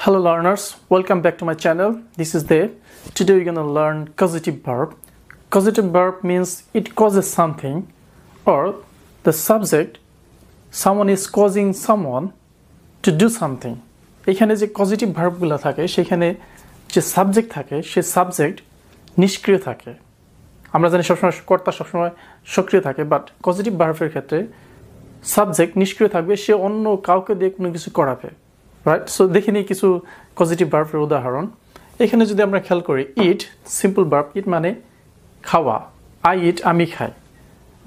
Hello learners, welcome back to my channel. This is Dev. Today we're gonna learn causative verb. Causative verb means it causes something or the subject, someone is causing someone to do something. এখানে যে causative verb গুলো থাকে সেখানে যে subject থাকে সেই subject নিষ্ক্রিয় থাকে। আমরা জানি সবসময় কর্তা সবসময় সক্রিয় থাকে, বাট causative verb-এর ক্ষেত্রে সাবজেক্ট নিষ্ক্রিয় থাকবে, সে অন্য কাউকে দিয়ে কোনো কিছু করাবে। রাইট, সো দেখে নিই কিছু পজিটিভ ভার্বের উদাহরণ। এখানে যদি আমরা খেয়াল করি, ইট সিম্পল ভার্ব, ইট মানে খাওয়া। আই ইট আমি খাই,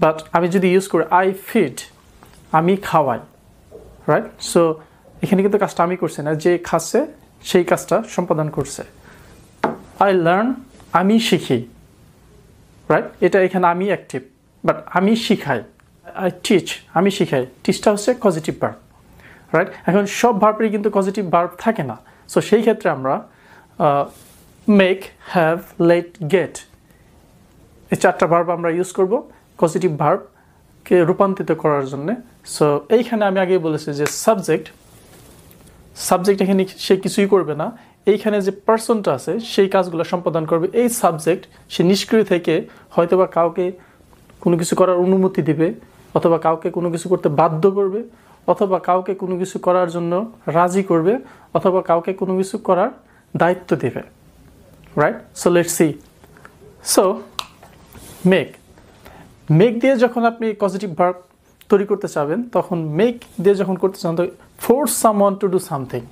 বাট আমি যদি ইউজ করি আই ফিড আমি খাওয়াই। রাইট, সো এখানে কিন্তু কাজটা আমি করছি না, যে খাচ্ছে সেই কাজটা সম্পাদন করছে। আই লার্ন আমি শিখি। রাইট, এটা এখানে আমি অ্যাক্টিভ, বাট আমি শিখাই। আই টিচ আমি শিখাই। টিচটা হচ্ছে পজিটিভ ভার্ব। রাইট, এখন সব ভার্বেরই কিন্তু পজিটিভ ভার্ব থাকে না, সো সেই ক্ষেত্রে আমরা মেক, হ্যাভ, লেট, গেট এই চারটা ভার্ব আমরা ইউজ করব পজিটিভ ভার্বকে রূপান্তরিত করার জন্য। সো এইখানে আমি আগেই বলেছি যে সাবজেক্ট এখানে সে কিছুই করবে না, এইখানে যে পার্সনটা আছে সেই কাজগুলো সম্পাদন করবে। এই সাবজেক্ট সে নিষ্ক্রিয় থেকে হয়তোবা কাউকে কোনো কিছু করার অনুমতি দিবে, অথবা কাউকে কোনো কিছু করতে বাধ্য করবে, অথবা কাউকে কোনো কিছু করার জন্য রাজি করবে, অথবা কাউকে কোনো কিছু করার দায়িত্ব দেবে। Right, so let's see. So make দিয়ে যখন আপনি পজিটিভ ভার্ব তৈরি করতে চাবেন, তখন মেক দিয়ে যখন করতে চান তো force someone to do something,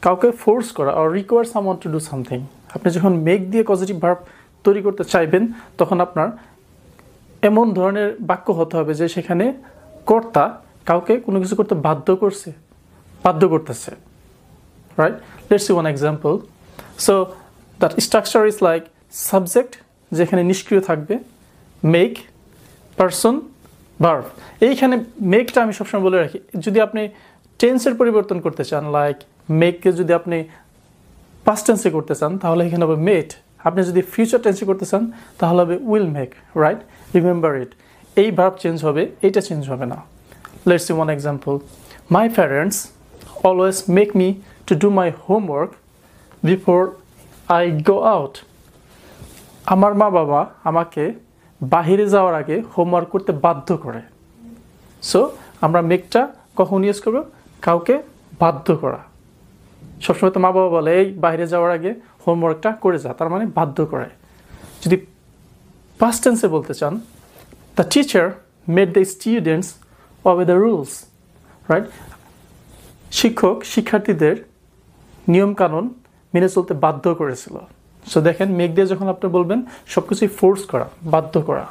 কাউকে ফোর্স করা or require someone to do something. আপনি যখন মেক দিয়ে পজিটিভ ভার্ব তৈরি করতে চাইবেন, তখন আপনার এমন ধরনের বাক্য হতে হবে যে সেখানে কর্তা কাউকে কোনো কিছু করতে বাধ্য করতেছে। Right, let's see one example. So that structure is like subject যেখানে নিষ্ক্রিয় থাকবে, মেক, পারসন, ভার্ব। এইখানে মেকটা আমি সবসময় বলে রাখি, যদি আপনি টেন্সের পরিবর্তন করতে চান, লাইক মেককে যদি আপনি পাস্ট টেন্সে করতে চান তাহলে এখানে হবে মেড। আপনি যদি ফিউচার টেন্সে করতে চান তাহলে হবে will make. Right, remember it. এই ভার্ব চেঞ্জ হবে, এইটা চেঞ্জ হবে না। Let's see one example. My parents always make me to do my homework before I go out. আমার মা বাবা আমাকে বাহিরে যাওয়ার আগে হোমওয়ার্ক করতে বাধ্য করে। সো আমরা মেকটা কখন ইউজ করব? কাউকে বাধ্য করা। সবসময় তো মা বাবা বলে এই বাইরে যাওয়ার আগে হোমওয়ার্কটা করে যা, তার মানে বাধ্য করে। যদি পাস্ট টেন্সে বলতে চান, the teacher made the students obey the rules. Right, শিক্ষক শিক্ষার্থীদের নিয়মকানুন মেনে চলতে বাধ্য করেছিল। সো দেখেন, মেক দিয়ে যখন আপনি বলবেন সব কিছুই ফোর্স করা, বাধ্য করা।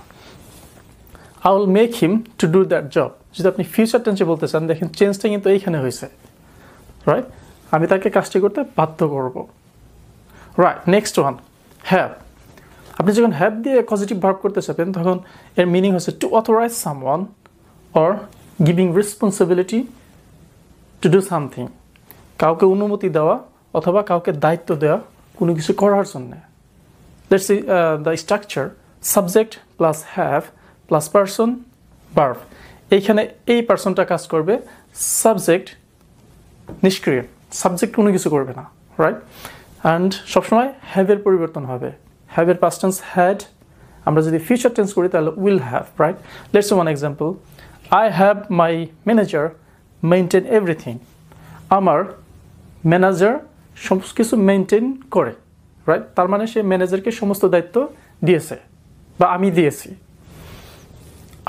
I will make him to do that job. যদি আপনি ফিউচার টেন্সে বলতে চান, দেখেন চেঞ্জটা কিন্তু এইখানে হয়েছে। রাইট, আমি তাকে কাজটি করতে বাধ্য করব। Right, next one, have. আপনি যখন হ্যাভ দিয়ে পজিটিভ ভার্ব করতে চাবেন, তখন এর মিনিং হচ্ছে to authorize someone or giving responsibility to do something, কাউকে অনুমতি দেওয়া অথবা কাউকে দায়িত্ব দেওয়া কোনো কিছু করার জন্য। Let's see the structure, subject plus have plus person verb. এইখানে এই পার্সনটা কাজ করবে, সাবজেক্ট নিষ্ক্রিয়, সাবজেক্ট কোনো কিছু করবে না। রাইট, অ্যান্ড সবসময় হ্যাভের পরিবর্তন হবে। হ্যাভের পাস্ট টেন্স হ্যাড, আমরা যদি ফিউচার টেন্স করি তাহলে will have. Right, let's see one example. I have my manager maintain everything. আমার ম্যানেজার সমস্ত কিছু মেনটেন করে। রাইট, তার মানে সে ম্যানেজারকে সমস্ত দায়িত্ব দিয়েছে বা আমি দিয়েছি।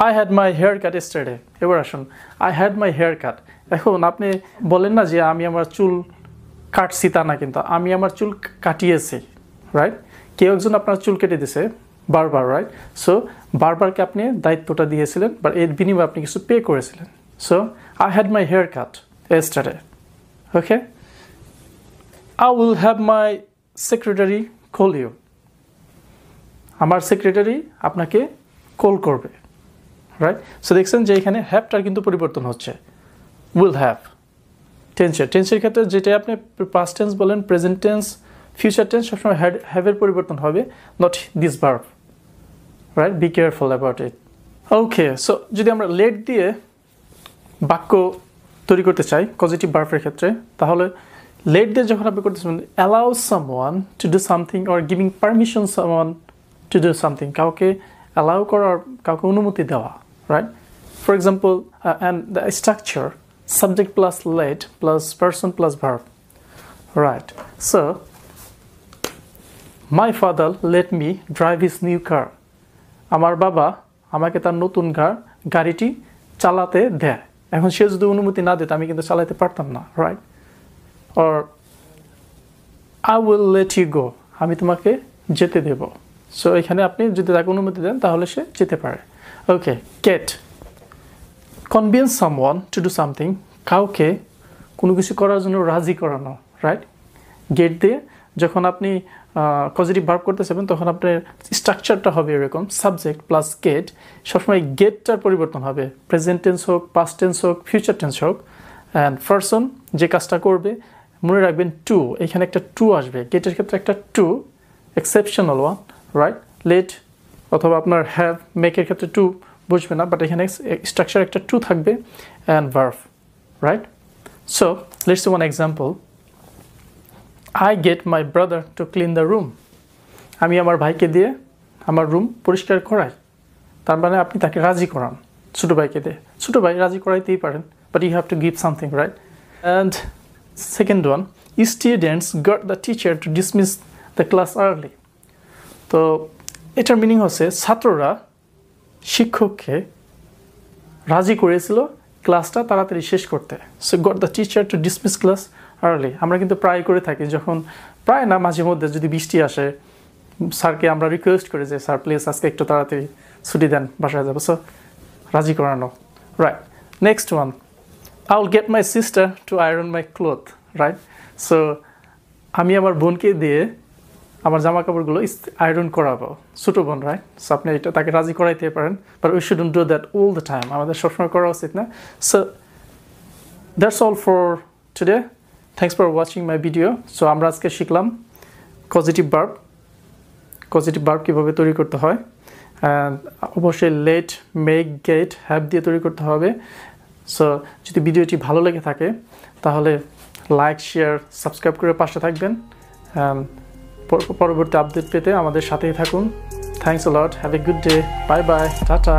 I had my hair cut yesterday. এবার আসুন, I had my hair cut. এখন আপনি বলেন না যে আমি আমার চুল কাটছি, তা না, কিন্তু আমি আমার চুল কাটিয়েছি। রাইট, কেউ একজন আপনার চুল কেটে দিয়েছে বারবার। রাইট, সো বারবারকে আপনি দায়িত্বটা দিয়েছিলেন, বাট এর বিনিময়ে আপনি কিছু পে করেছিলেন। So I had my hair cut yesterday. Okay, I will have my secretary call you. আমার সেক্রেটারি আপনাকে কল করবে। রাইট, সো দেখছেন যে এখানে হ্যাভটার কিন্তু পরিবর্তন হচ্ছে, উইল হ্যাভ। টেন্সের ক্ষেত্রে যেটা আপনি পাস্ট টেন্স বলেন, প্রেজেন্ট টেন্স, ফিউচার টেন্স, সবসময় হ্যাভের পরিবর্তন হবে, not this verb. Right, be careful about it. Okay, so যদি আমরা লেট দিয়ে বাক্য তৈরি করতে চাই পজিটিভ ভার্বের ক্ষেত্রে, তাহলে লেট দিয়ে যখন আপনি করতেছেন allow someone to do something or giving permission someone to do something, কাউকে allow করার, কাউকে অনুমতি দেওয়া, right? For example, and the structure subject plus let plus person plus verb, right? So my father let me drive his new car. আমার বাবা আমাকে তার নতুন গাড়িটি চালাতে দেয়। এখন সে যদি অনুমতি না দিত আমি কিন্তু চালাতে পারতাম না, right? or I will let you go, আমি তোমাকে যেতে দেব। সো এখানে আপনি যদি তাকে অনুমতি দেন তাহলে সে যেতে পারে। ওকে, get convince someone to do something, কাউকে কোনো কিছু করার জন্য রাজি করানো, রাইট? get দিয়ে যখন আপনি পজিটিভ ভার্ব করতে চাইবেন তখন আপনার স্ট্রাকচারটা হবে এরকম, সাবজেক্ট প্লাস গেট। সবসময় গেটটার পরিবর্তন হবে, প্রেজেন্ট টেন্স হোক, পাস্ট টেন্স হোক, ফিউচার টেন্স হোক। অ্যান্ড পারসন যে কাজটা করবে মনে রাখবেন টু, এখানে একটা টু আসবে, গেটের ক্ষেত্রে একটা two, exceptional one, right? Let অথবা আপনার হ্যাভ, মেকের ক্ষেত্রে টু বুঝবে না, বাট এখানে স্ট্রাকচার একটা টু থাকবে, and verb, right? So let's see one example. I get my brother to clean the room. আমি আমার ভাইকে দিয়ে আমার রুম পরিষ্কার করাই। তার মানে আপনি তাকে রাজি করান, ছোটো ভাইকে দিয়ে। ছোটো ভাই রাজি করাইতেই পারেন, but you have to give something, right? And second one, students got the teacher to dismiss the class early. তো এটার মিনিং হচ্ছে ছাত্ররা শিক্ষককে রাজি করেছিল ক্লাসটা তাড়াতাড়ি শেষ করতে। So got the teacher to dismiss class early. আমরা কিন্তু প্রায় করে থাকি, যখন প্রায় না মাঝে মধ্যে যদি বৃষ্টি আসে স্যারকে আমরা রিকোয়েস্ট করি যে স্যার প্লিজ আজকে একটু তাড়াতাড়ি ছুটি দেন, বাসায় যাবো। সো রাজি করানো, right? Next one, I will get my sister to iron my cloth, right? So আমি আমার বোনকে দিয়ে আমার জামা কাপড়গুলো আয়রন করাবো, ছোটো বোন, রাইট? সো আপনি এটা তাকে রাজি করাইতে পারেন, but we shouldn't do that all the time, আমাদের সবসময় করা উচিত না। So that's all for today. Thanks for watching my video. So আমরা আজকে শিখলাম পজিটিভ ভার্ব, পজিটিভ ভার্ব কীভাবে তৈরি করতে হয়। অবশ্যই লেট, মেক, গেট, হ্যাভ দিয়ে তৈরি করতে হবে। সো যদি ভিডিওটি ভালো লেগে থাকে তাহলে লাইক, শেয়ার, সাবস্ক্রাইব করে পাশে থাকবেন। পরবর্তী আপডেট পেতে আমাদের সাথেই থাকুন। Thanks a lot, have a good day, bye bye, tata.